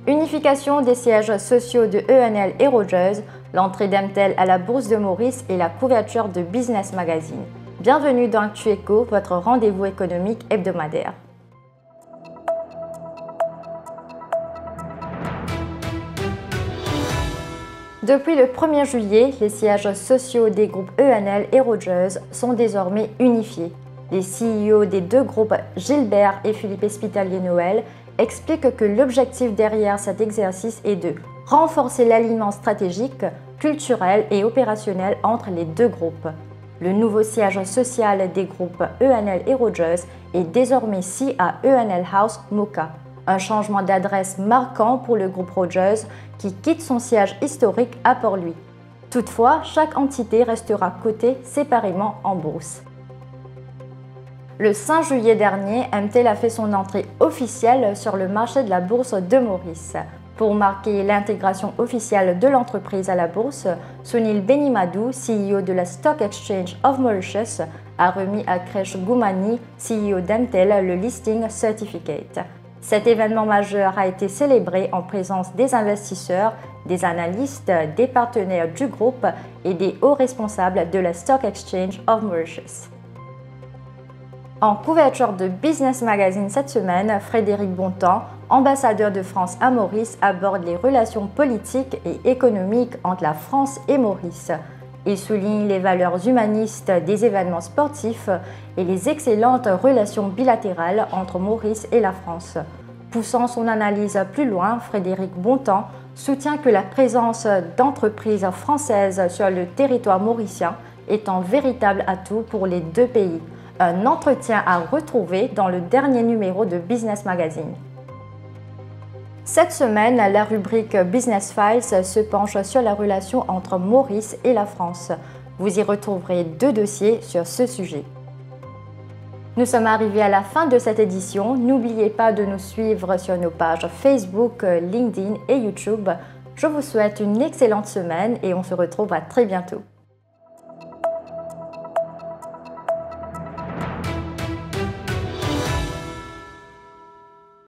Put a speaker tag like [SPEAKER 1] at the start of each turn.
[SPEAKER 1] Unification des sièges sociaux de ENL et Rogers, l'entrée d'Emtel à la Bourse de Maurice et la couverture de Business Magazine. Bienvenue dans ActuEco, votre rendez-vous économique hebdomadaire. Depuis le 1er juillet, les sièges sociaux des groupes ENL et Rogers sont désormais unifiés. Les CEO des deux groupes, Gilbert et Philippe Espitalier-Noël, expliquent que l'objectif derrière cet exercice est de renforcer l'alignement stratégique, culturel et opérationnel entre les deux groupes. Le nouveau siège social des groupes ENL et Rogers est désormais situé à ENL House, Moka. Un changement d'adresse marquant pour le groupe Rogers qui quitte son siège historique à Port-Louis. Toutefois, chaque entité restera cotée séparément en bourse. Le 5 juillet dernier, Emtel a fait son entrée officielle sur le marché de la bourse de Maurice. Pour marquer l'intégration officielle de l'entreprise à la bourse, Sunil Benimadou, CEO de la Stock Exchange of Mauritius, a remis à Kresh Goumani, CEO d'Emtel, le Listing Certificate. Cet événement majeur a été célébré en présence des investisseurs, des analystes, des partenaires du groupe et des hauts responsables de la Stock Exchange of Mauritius. En couverture de Business Magazine cette semaine, Frédéric Bontemps, ambassadeur de France à Maurice, aborde les relations politiques et économiques entre la France et Maurice. Il souligne les valeurs humanistes des événements sportifs et les excellentes relations bilatérales entre Maurice et la France. Poussant son analyse plus loin, Frédéric Bontemps soutient que la présence d'entreprises françaises sur le territoire mauricien est un véritable atout pour les deux pays. Un entretien à retrouver dans le dernier numéro de Business Magazine. Cette semaine, la rubrique Business Files se penche sur la relation entre Maurice et la France. Vous y retrouverez 2 dossiers sur ce sujet. Nous sommes arrivés à la fin de cette édition. N'oubliez pas de nous suivre sur nos pages Facebook, LinkedIn et YouTube. Je vous souhaite une excellente semaine et on se retrouve à très bientôt.